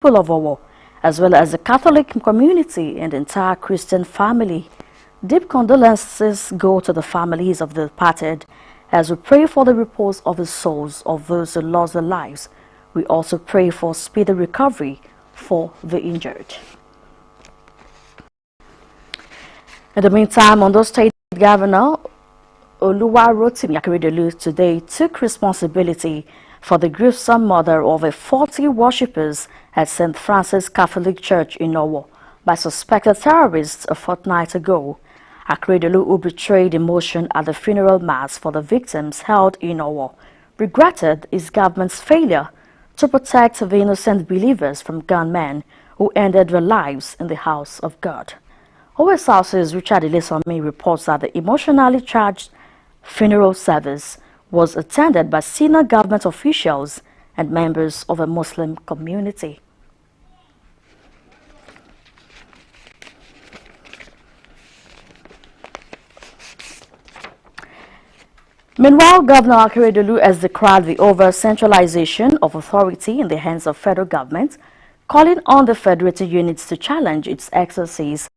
of Owo, as well as the Catholic community and the entire Christian family. Deep condolences go to the families of the departed as we pray for the repose of the souls of those who lost their lives. We also pray for speedy recovery for the injured. In the meantime, Ondo State Governor Oluwarotimi today took responsibility for the gruesome murder of 40 worshippers at St. Francis Catholic Church in Owo by suspected terrorists a fortnight ago. Akeredolu, who betrayed emotion at the funeral mass for the victims held in Owo, regretted his government's failure to protect the innocent believers from gunmen who ended their lives in the house of God. Osrc's Richard Ilesami reports that the emotionally charged funeral service was attended by senior government officials and members of a Muslim community. Meanwhile, Governor Akeredolu has decried the over-centralization of authority in the hands of federal government, calling on the federated units to challenge its exercise.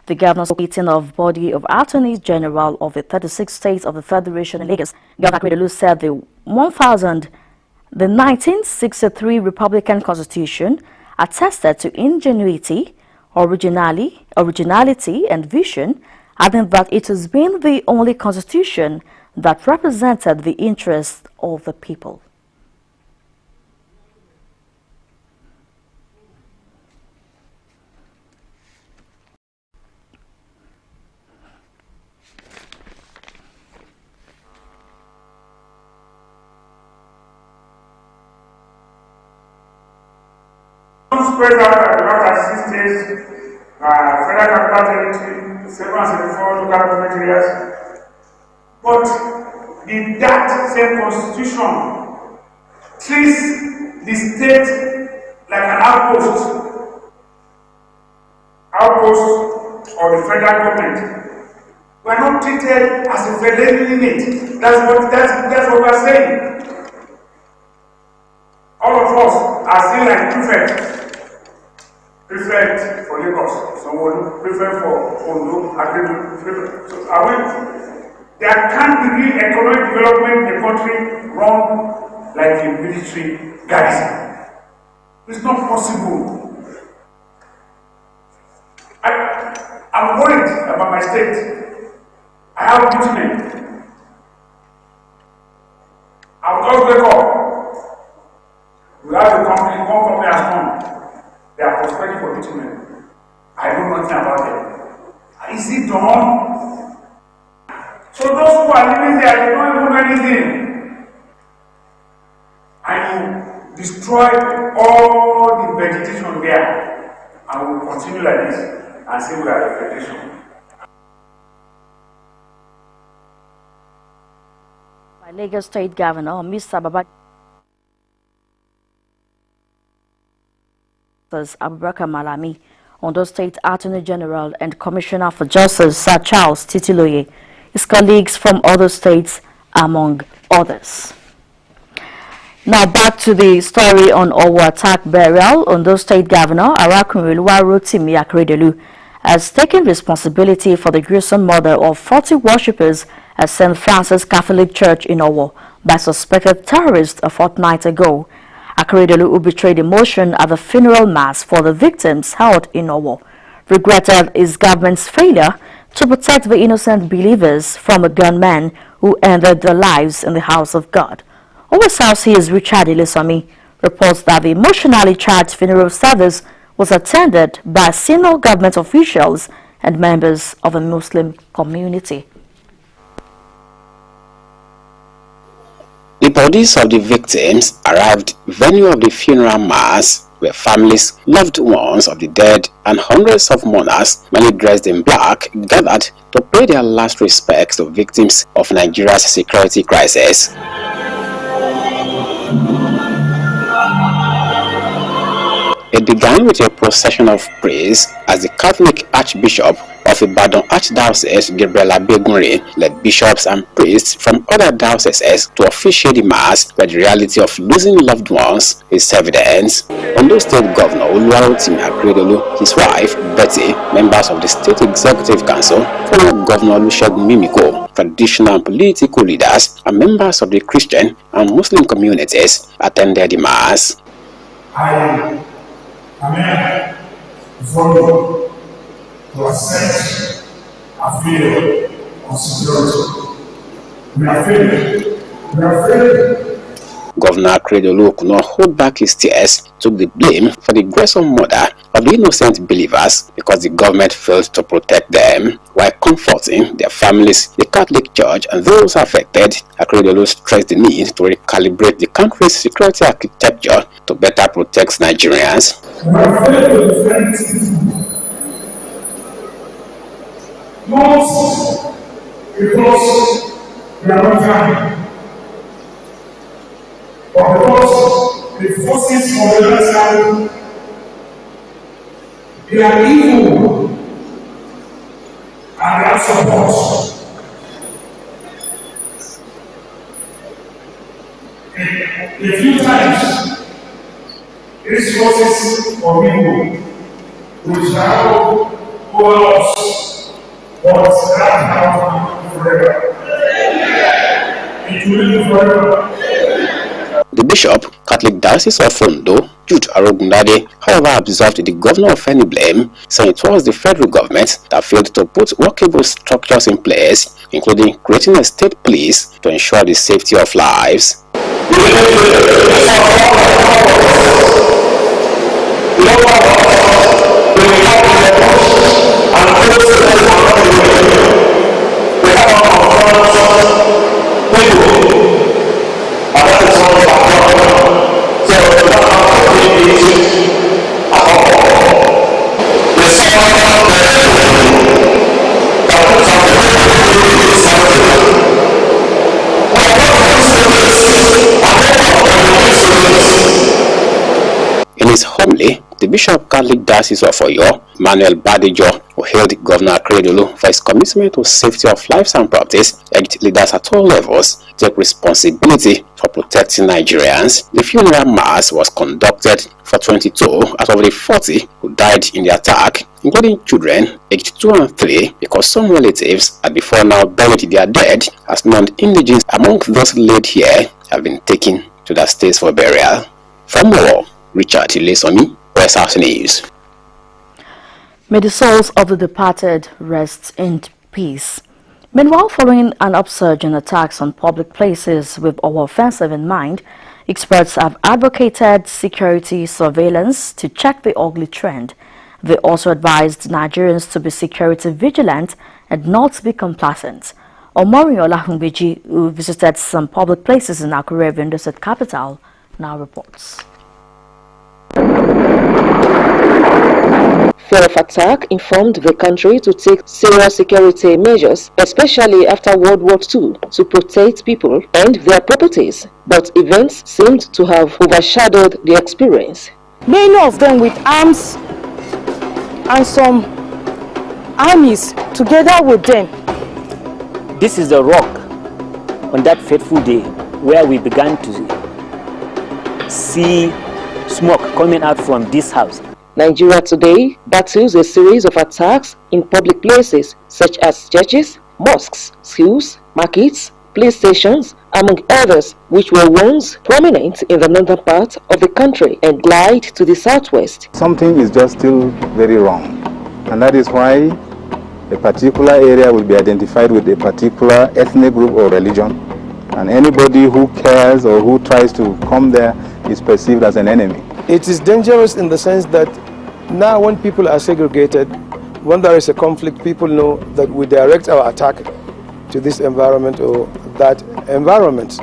The governor's meeting of body of attorneys general of the 36 states of the Federation in Lagos, Governor Akeredolu said the 1963 Republican Constitution attested to ingenuity, originality and vision, adding that it has been the only constitution that represented the interests of the people. Spread out across 6 states, federal capital territory, 774 local government areas. But that same constitution treats the state like an outpost of the federal government. We are not treated as a federal unit. That's what we are saying. All of us are still like prefect for Lagos, someone prefect for Ondo, Akeredolu. So there can't be real economic development in the country run like a military garrison. It's not possible. I'm worried about my state. I have bitumen. I'll just wake up. We have a company, one company has come. They are prospecting for bitumen. I know nothing about them. Is it done? So those who are living there, they don't even know anything. And you destroy all the vegetation there. And we will continue like this and say we are a federation. By Lagos State Governor Mr. Babajide Abubakar Malami, Ondo State Attorney General and Commissioner for Justice Sir Charles Titiloye, his colleagues from other states, among others. Now back to the story on Owo attack burial. Ondo State Governor Oluwarotimi Akeredolu has taken responsibility for the gruesome murder of 40 worshippers at St. Francis Catholic Church in Owo by suspected terrorists a fortnight ago. Akeredolu, who betrayed emotion at the funeral mass for the victims held in Owo, regretted his government's failure to protect the innocent believers from a gunman who ended their lives in the house of God. Osrc's Richard Ilesami reports that the emotionally charged funeral service was attended by senior government officials and members of the Muslim community. The bodies of the victims arrived venue of the funeral mass where families, loved ones of the dead and hundreds of mourners, many dressed in black, gathered to pay their last respects to victims of Nigeria's security crisis. It began with a procession of praise as the Catholic Archbishop of Ibadan Archdiocese, Gabriel Abegunrin, led bishops and priests from other dioceses to officiate the Mass, where the reality of losing loved ones is evident. Ondo State Governor Oluwarotimi Akeredolu, his wife Betty, members of the State Executive Council, former Governor Olusegun Mimiko, traditional and political leaders, and members of the Christian and Muslim communities attended the Mass. I am here before you to accept a failure of security. We are failing. We are failing. Governor Akeredolu could not hold back his tears, took the blame for the gruesome murder of the innocent believers because the government failed to protect them, while comforting their families, the Catholic Church, and those affected. Akeredolu stressed the need to recalibrate the country's security architecture to better protect Nigerians. We are failing to defend not because we are not trying, but because the forces of the last time, they are evil and they are support. A few times, these forces of evil will travel over us, but that house forever. It will live forever. The Bishop, Catholic Diocese of Ondo, Jude Arogundade, however, absolved the governor of any blame, saying it was the federal government that failed to put workable structures in place, including creating a state police to ensure the safety of lives. In his homily, the Bishop Catholic Diocese of Oyo, Manuel Badejo, who hailed Governor Akeredolu for his commitment to safety of lives and properties, urged leaders at all levels to take responsibility for protecting Nigerians. The funeral mass was conducted for 22 out of the 40 who died in the attack, including children aged 2 and 3, because some relatives had before now buried their dead, as non-indigenous among those laid here have been taken to their states for burial. From Owo, Richard Ilesomi, Osrc News. May the souls of the departed rest in peace. Meanwhile, following an upsurge in attacks on public places with our offensive in mind, experts have advocated security surveillance to check the ugly trend. They also advised Nigerians to be security vigilant and not be complacent. Omori Olahunbeji, who visited some public places in Akure, Ondo State capital, now reports. Fear of attack informed the country to take serious security measures, especially after World War II, to protect people and their properties. But events seemed to have overshadowed the experience. Many of them with arms and some armies together with them. This is the rock on that fateful day where we began to see smoke coming out from this house. Nigeria today battles a series of attacks in public places such as churches, mosques, schools, markets, police stations, among others, which were once prominent in the northern part of the country and glide to the southwest. Something is just still very wrong, and that is why a particular area will be identified with a particular ethnic group or religion, and anybody who cares or who tries to come there is perceived as an enemy. It is dangerous in the sense that now when people are segregated, when there is a conflict, people know that we direct our attack to this environment or that environment,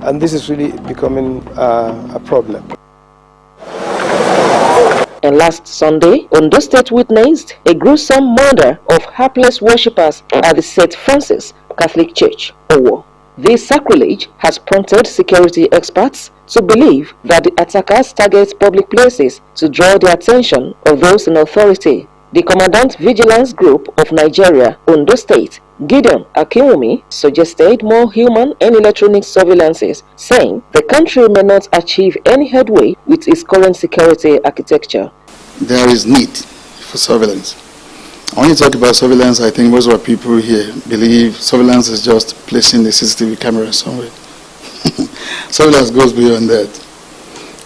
and this is really becoming a problem. And last Sunday, Ondo State witnessed a gruesome murder of hapless worshippers at the St. Francis Catholic Church, Owo. This sacrilege has prompted security experts to believe that the attackers target public places to draw the attention of those in authority. The Commandant Vigilance Group of Nigeria, Ondo State, Gideon Akinwumi, suggested more human and electronic surveillances, saying the country may not achieve any headway with its current security architecture. There is need for surveillance. When you talk about surveillance, I think most of our people here believe surveillance is just placing the CCTV camera somewhere. Surveillance goes beyond that.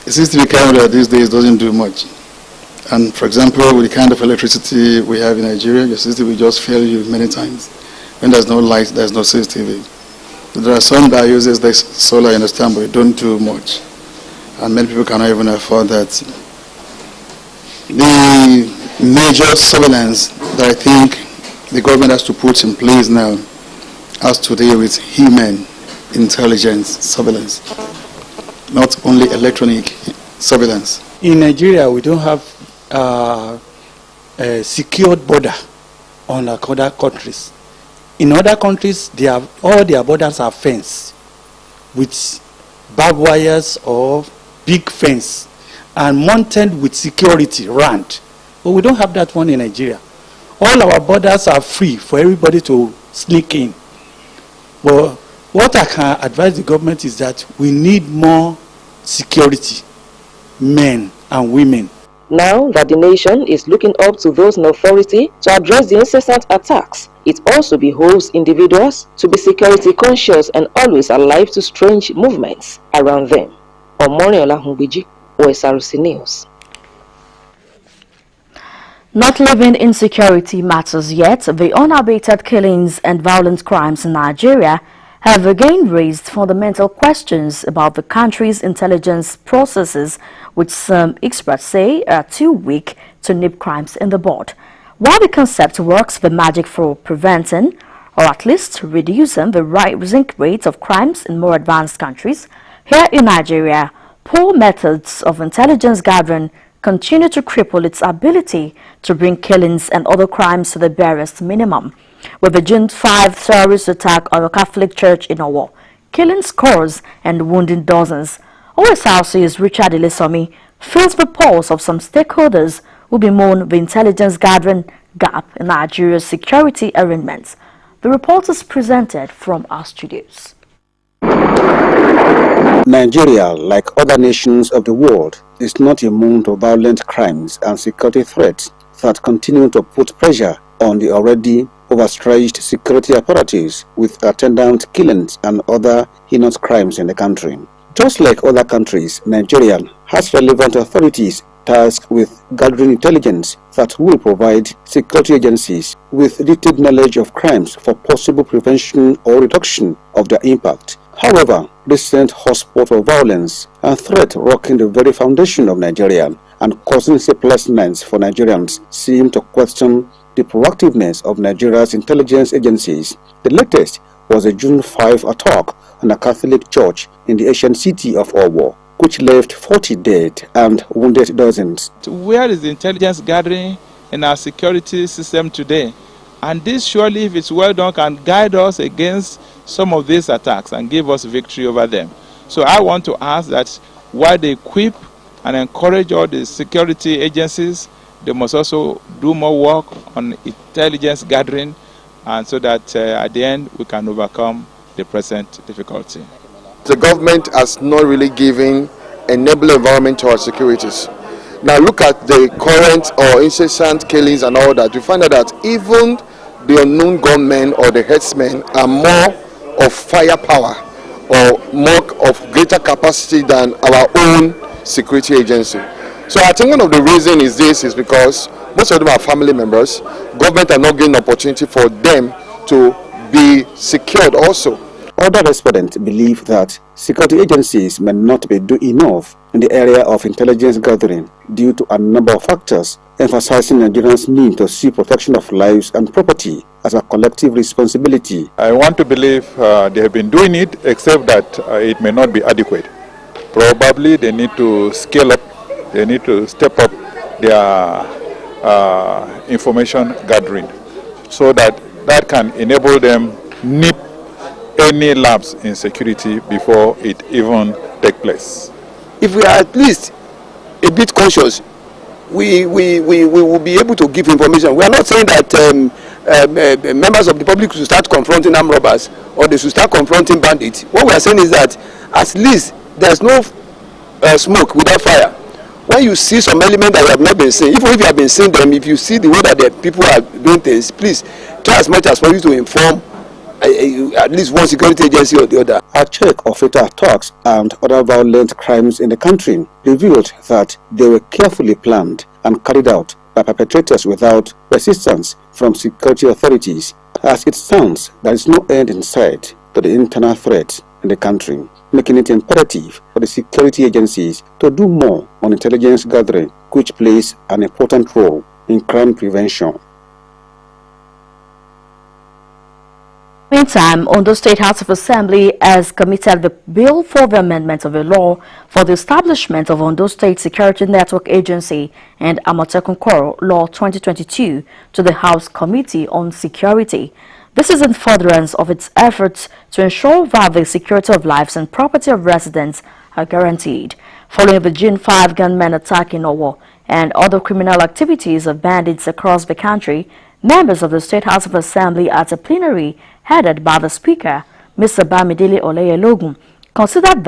The CCTV camera these days doesn't do much. And for example, with the kind of electricity we have in Nigeria, your CCTV will just fail you many times. When there's no light, there's no CCTV. There are some that uses this solar, I understand, but it don't do much. And many people cannot even afford that. The major surveillance that I think the government has to put in place now has to do with human intelligence surveillance, not only electronic surveillance. In Nigeria, we don't have a secured border unlike other countries. In other countries, all their borders are fenced with barbed wires or big fence and mounted with security round. But we don't have that one in Nigeria. All our borders are free for everybody to sneak in. But what I can advise the government is that we need more security, men and women. Now that the nation is looking up to those in authority to address the incessant attacks, it also behoves individuals to be security conscious and always alive to strange movements around them. Omoriola Humbiji, Osrc News. Not living in security matters yet. The unabated killings and violent crimes in Nigeria have again raised fundamental questions about the country's intelligence processes, which some experts say are too weak to nip crimes in the bud. While the concept works the magic for preventing, or at least reducing the rising rate of crimes in more advanced countries, here in Nigeria, poor methods of intelligence gathering continue to cripple its ability to bring killings and other crimes to the barest minimum. With the June 5 terrorist attack on a Catholic church in Owo, killing scores and wounding dozens, Osrc's Richard Elesomi feels the pulse of some stakeholders who bemoan the intelligence gathering gap in Nigeria's security arrangements. The report is presented from our studios. Nigeria, like other nations of the world, is not immune to violent crimes and security threats that continue to put pressure on the already overstretched security apparatus with attendant killings and other heinous crimes in the country. Just like other countries, Nigeria has relevant authorities tasked with gathering intelligence that will provide security agencies with detailed knowledge of crimes for possible prevention or reduction of their impact. However, recent hotspots of violence and threat rocking the very foundation of Nigeria and causing sleepless nights for Nigerians seem to question the proactiveness of Nigeria's intelligence agencies. The latest was a June 5 attack on a Catholic church in the ancient city of Owo, which left 40 dead and wounded dozens. Where is the intelligence gathering in our security system today? And this surely, if it's well done, can guide us against some of these attacks and give us victory over them. So I want to ask that while they equip and encourage all the security agencies, they must also do more work on intelligence gathering, and so that at the end we can overcome the present difficulty. The government has not really given enabling environment to our securities. Now look at the current or incessant killings and all that. We find out that even the unknown gunmen or the headsmen are more of firepower or more of greater capacity than our own security agency. So I think one of the reasons is because most of them are family members. Government are not giving opportunity for them to be secured also. Other respondents believe that security agencies may not be doing enough in the area of intelligence gathering due to a number of factors, emphasizing Nigerians' need to see protection of lives and property as a collective responsibility. I want to believe they have been doing it, except that it may not be adequate. Probably they need to scale up, they need to step up their information gathering so that can enable them nip any lapse in security before it even takes place. If we are at least a bit conscious we will be able to give information. We are not saying that members of the public should start confronting armed robbers or they should start confronting bandits. What we are saying is that at least there's no smoke without fire. When you see some element that you have not been seeing, even if you have been seeing them, if you see the way that the people are doing things, please try as much as possible to inform at least one security agency or the other. A check of fatal attacks and other violent crimes in the country revealed that they were carefully planned and carried out by perpetrators without resistance from security authorities. As it stands, there is no end in sight to the internal threat in the country, making it imperative for the security agencies to do more on intelligence gathering, which plays an important role in crime prevention. Meantime, Ondo State House of Assembly has committed the bill for the amendment of a law for the establishment of Ondo State Security Network Agency and Amotekun Koro Law 2022 to the House Committee on Security. This is in furtherance of its efforts to ensure that the security of lives and property of residents are guaranteed. Following the June 5 gunmen attack in Owo and other criminal activities of bandits across the country, members of the State House of Assembly at a plenary headed by the Speaker, Mr. Bamidele Oleyelogun, considered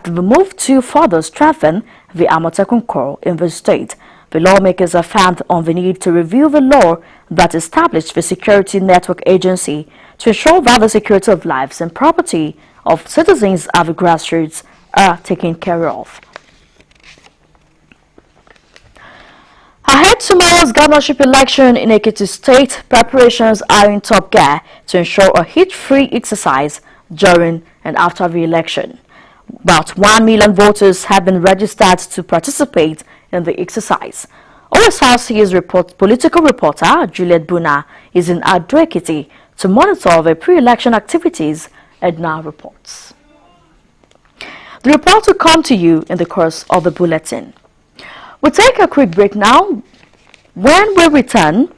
the move to further strengthen the Amotekun Koro in the state. The lawmakers affirmed on the need to review the law that established the Security Network Agency to ensure that the security of lives and property of citizens at the grassroots are taken care of. Ahead tomorrow's governorship election in Ekiti State, preparations are in top gear to ensure a hitch-free exercise during and after the election. About 1 million voters have been registered to participate in the exercise. Osrc's political reporter Juliet Buna is in Ado-Ekiti to monitor the pre-election activities and now reports. The report will come to you in the course of the bulletin. We'll take a quick break now. When we return,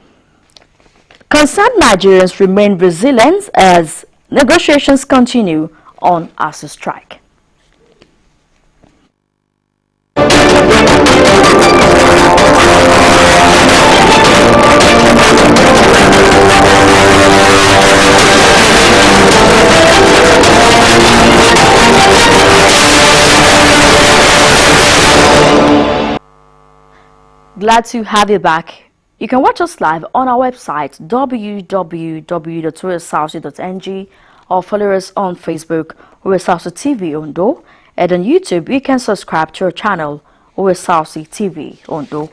concerned Nigerians remain resilient as negotiations continue on ASU strike. Glad to have you back. You can watch us live on our website www.osrc.ng or follow us on Facebook Osrc TV Ondo, and on YouTube you can subscribe to our channel Osrc TV Ondo.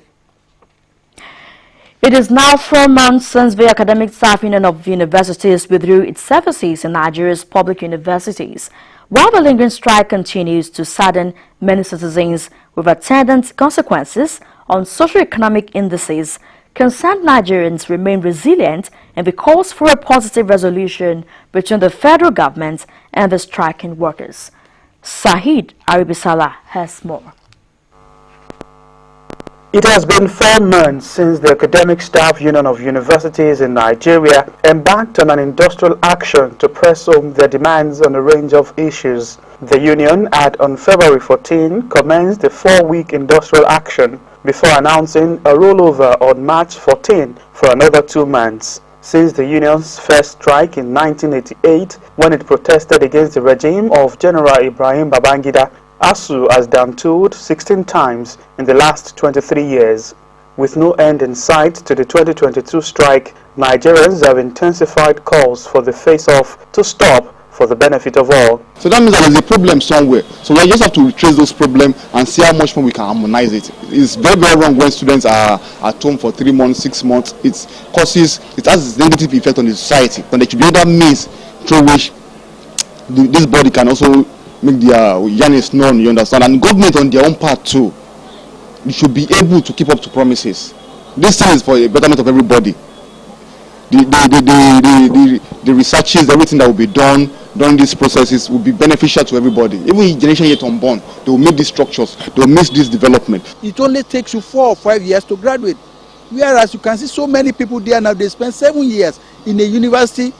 It is now 4 months since the Academic Staff Union of Universities withdrew its services in Nigeria's public universities, while the lingering strike continues to sadden many citizens with attendant consequences on socio-economic indices. Concerned Nigerians remain resilient and the calls for a positive resolution between the federal government and the striking workers. Sahid Aribisala has more. It has been 4 months since the Academic Staff Union of Universities in Nigeria embarked on an industrial action to press home their demands on a range of issues. The union had on February 14 commenced a 4-week industrial action before announcing a rollover on March 14 for another 2 months. Since the union's first strike in 1988, when it protested against the regime of General Ibrahim Babangida, ASU has done toured 16 times in the last 23 years. With no end in sight to the 2022 strike, Nigerians have intensified calls for the face-off to stop for the benefit of all. So that means that there's a problem somewhere. So we just have to retrace those problems and see how much more we can harmonize it. It's very, very wrong when students are at home for 3 months, 6 months. It has its negative effect on the society. And there should be other means through which this body can also make their yearnings known, you understand? And government on their own part too, you should be able to keep up to promises. This thing is for the betterment of everybody. The researches, everything that will be done during these processes will be beneficial to everybody. Even generation yet unborn, they will make these structures, they will make this development. It only takes you 4 or 5 years to graduate. Whereas you can see so many people there now, they spend 7 years in a university,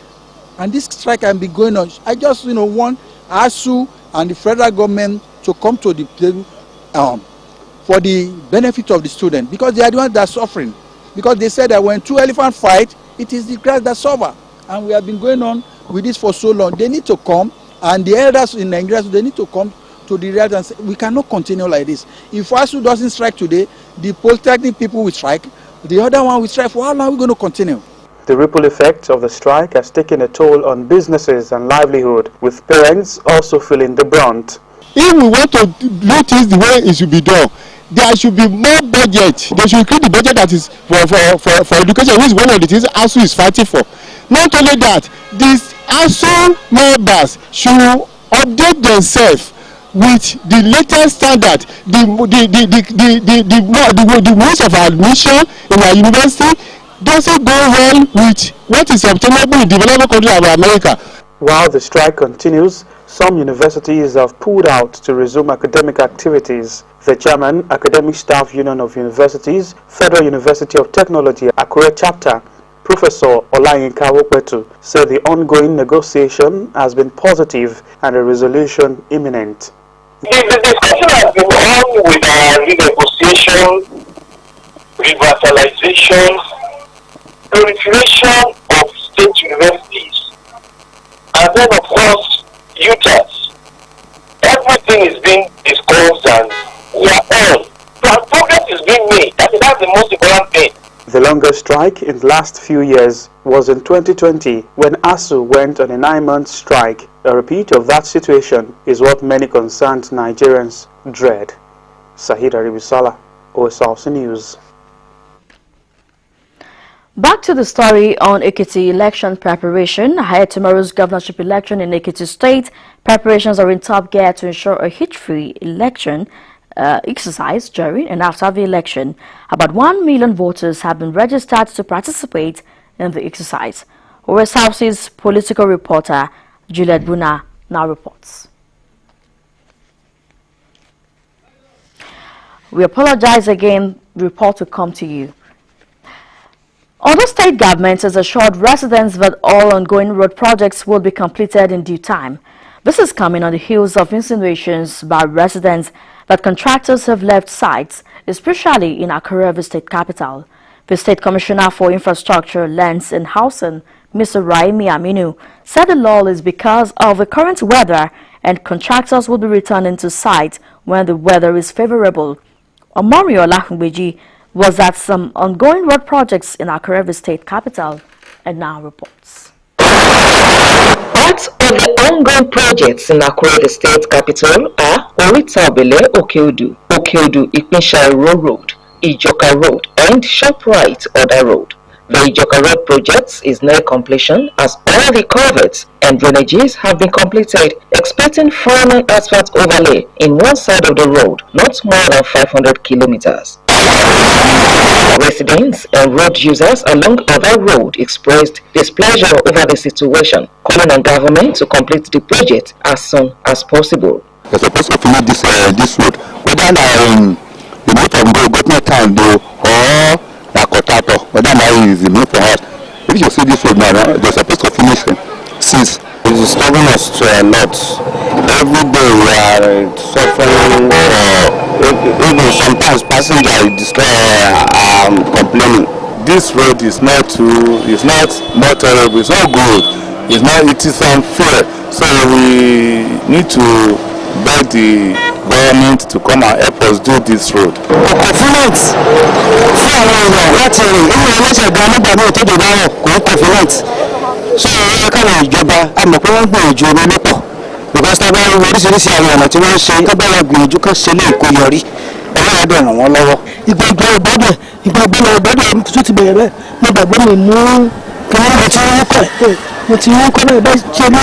and this strike can be going on. I just want ASU and the federal government to come to the table for the benefit of the student, because they are the ones that are suffering. Because they said that when two elephants fight, it is the grass that suffer. And we have been going on with this for so long. They need to come, and the elders in Nigeria, they need to come to the reality and say, we cannot continue like this. If ASU doesn't strike today, the Polytechnic people will strike, the other one will strike. For how long are we going to continue? The ripple effect of the strike has taken a toll on businesses and livelihood, with parents also feeling the brunt. If we want to do things the way it should be done, there should be more budget. They should increase the budget that is for education, which is one of the things ASU is fighting for. Not only that, these ASU members should update themselves with the latest standard, the rules of admission in our university doesn't go well with what is obtainable in developed countries of America. While the strike continues, some universities have pulled out to resume academic activities. The Chairman, Academic Staff Union of Universities, Federal University of Technology, Akure Chapter, Professor Olayinka Wokwetu, said the ongoing negotiation has been positive and a resolution imminent. The discussion has been on with renegotiation, revitalization, proliferation of state universities, and then of course UTAS. Everything is being discussed and we are on. So progress is being made. I mean, that's the most important thing. The longest strike in the last few years was in 2020 when ASU went on a 9-month strike. A repeat of that situation is what many concerned Nigerians dread. Sahid Aribisala, Osrc News. Back to the story on Ekiti election preparation. Ahead tomorrow's governorship election in Ekiti State, preparations are in top gear to ensure a hitch-free election exercise during and after the election. About 1 million voters have been registered to participate in the exercise. Osrc's political reporter Juliet Buna now reports. We apologize again, the report will come to you. Other state governments has assured residents that all ongoing road projects will be completed in due time. This is coming on the heels of insinuations by residents that contractors have left sites, especially in Akure, the state capital. The State Commissioner for Infrastructure, Lands and Housing, Mr. Raimi Aminu, said the lull is because of the current weather and contractors will be returning to site when the weather is favorable. Omori Olahunbeji was at some ongoing road projects in Akure, the state capital, and now reports. Part of the ongoing projects in Akure, the state capital, are Oritabele Okeodu, Okeodu Ipinshairo Road, Ijoka Road, and ShopRite Oda Road. The Ijoka Road project is near completion as all the culverts and drainages have been completed, expecting final asphalt overlay in one side of the road, not more than 500 kilometers. Residents and road users along other road expressed displeasure over the situation, calling on government to complete the project as soon as possible. They're supposed to finish this road, whether the move from government town or Nakotato, whether now is the move for us. If you see this road now, they're supposed to finish it since. It's disturbing us to a lot. Every day we are suffering, even sometimes passengers complaining. This road is not terrible, it's not good, it is unfair. So we need to beg the government to come and help us do this road. So káwọn ìjọba àmọ́ pé wọ́n gbìyànjú omi lọ́pọ̀ because tá a bá rí oríṣiríṣi àwọn ọ̀nà tí wọ́n ń ṣe ká bá wọn gbìyànjú kan ṣe lè kó yọrí ọlọ́run dẹ̀ ràn wọ́n lọ́wọ́. ìgbàgbọ́ tó ti bẹ̀rẹ̀ bẹ́ẹ̀ mo gbàgbọ́ mi mú kíni mo ti wọ́n kọ́ bẹ́ẹ̀ bẹ́ẹ̀ ṣe ní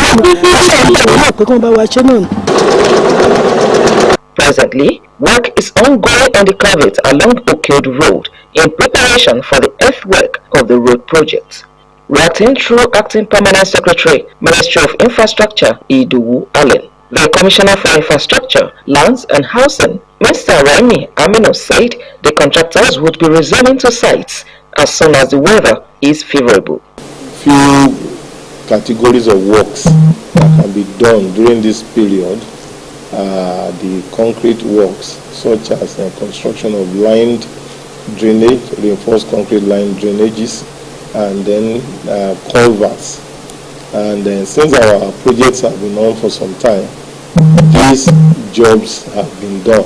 ọ̀nà pé kí wọ́n bá wa ṣe náà. Presently, work is ongoing on the culvert along Okeodu Road in preparation for the earthwork of the road project. Reacting through Acting Permanent Secretary, Ministry of Infrastructure, Iduwu Allen. The Commissioner for Infrastructure, Lands and Housing, Mr. Raimi Aminu, said the contractors would be resuming to sites as soon as the weather is favorable. Few categories of works that can be done during this period the concrete works, such as the construction of lined drainage, reinforced concrete line drainages, and then culverts. And since our projects have been on for some time, these jobs have been done.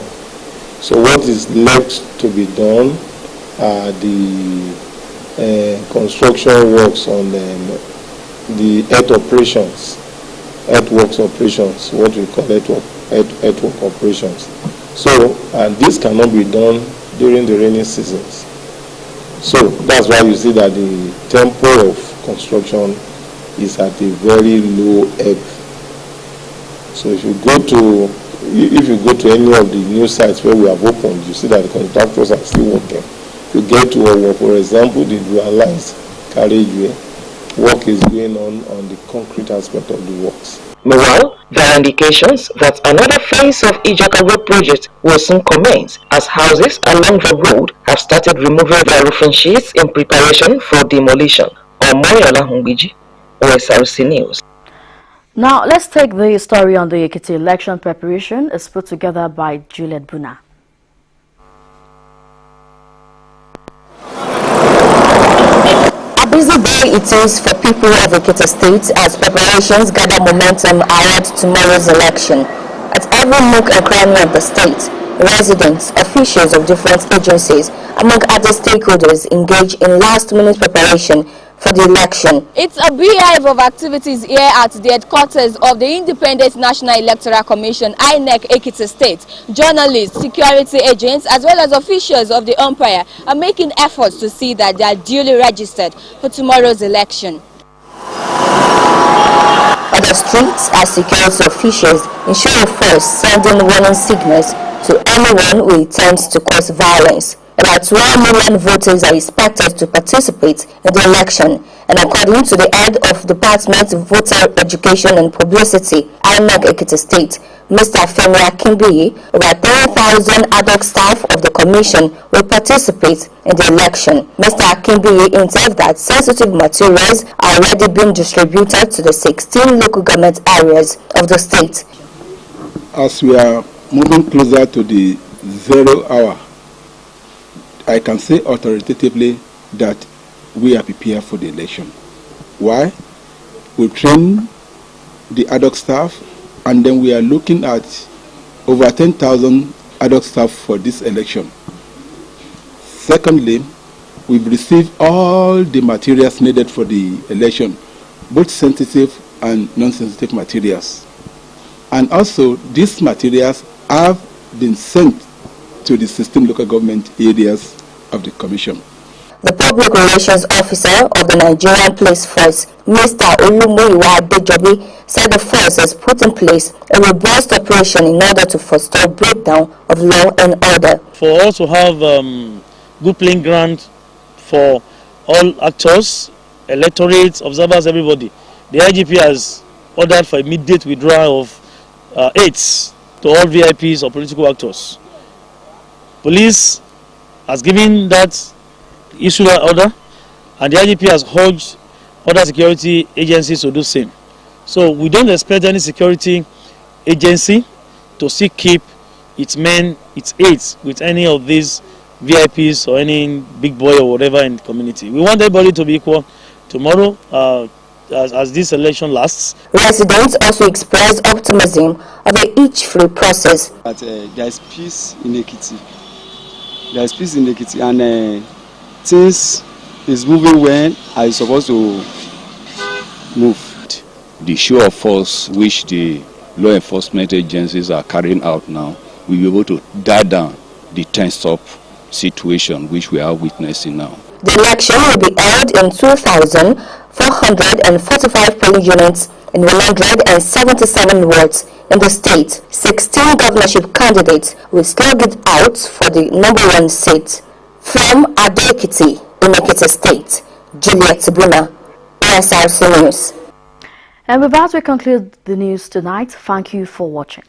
So what is left to be done are the construction works on the earthworks operations, what we call earthwork operations. So, and this cannot be done during the rainy seasons. So that's why you see that the tempo of construction is at a very low ebb. So if you go to any of the new sites where we have opened, you see that the contractors are still working. To get to our, for example, the dualized carriageway, work is going on the concrete aspect of the works. Meanwhile, there are indications that another phase of Ijaka Road project will soon commence, as houses along the road have started removing their roofing sheets in preparation for demolition. Omoyola Humbiji, Osrc News. Now, let's take the story on the Ekiti election preparation. It's put together by Juliet Buna. A busy day it is for people of Ekiti State as preparations gather momentum ahead tomorrow's election. At every nook and cranny of the state, residents, officials of different agencies, among other stakeholders, engage in last-minute preparation for the election. It's a beehive of activities here at the headquarters of the Independent National Electoral Commission, INEC Ekiti State. Journalists, security agents, as well as officials of the umpire are making efforts to see that they are duly registered for tomorrow's election. On the streets are security officials ensuring first sending warning signals to anyone who intends to cause violence. About 1 million voters are expected to participate in the election, and according to the head of Department of Voter Education and Publicity, INEC Ekiti State, Mr. Femi Akinbiyi, about 10,000 adult staff of the commission will participate in the election. Mr. Akinbiyi hinted that sensitive materials are already being distributed to the 16 local government areas of the state. As we are moving closer to the 0 hour, I can say authoritatively that we are prepared for the election. Why? We train the adult staff, and then we are looking at over 10,000 adult staff for this election. Secondly, we've received all the materials needed for the election, both sensitive and non-sensitive materials. And also, these materials have been sent to the 16 local government areas of the commission. The Public Relations Officer of the Nigerian Police Force, Mr. Olumuyiwa Adejobi, said the force has put in place a robust operation in order to forestall breakdown of law and order. For us to have good playing ground for all actors, electorates, observers, everybody, the IGP has ordered for immediate withdrawal of aids to all VIPs or political actors. Police has given that issue order, and the IGP has urged other security agencies to do the same. So we don't expect any security agency to still keep its men, its aides with any of these VIPs or any big boy or whatever in the community. We want everybody to be equal tomorrow as this election lasts. Residents also expressed optimism of the each-free process. But there is peace in Ekiti. There is peace in Ekiti, and things is moving when I is supposed to move. The show of force which the law enforcement agencies are carrying out now will be able to dial down the tensed-up situation which we are witnessing now. The election will be held in 2,445 polling units in 177 wards in the state. 16 governorship candidates will slug it out for the #1 seat. From Ado-Ekiti in Ekiti State, Juliet Buna, Osrc News. And with that, we conclude the news tonight. Thank you for watching.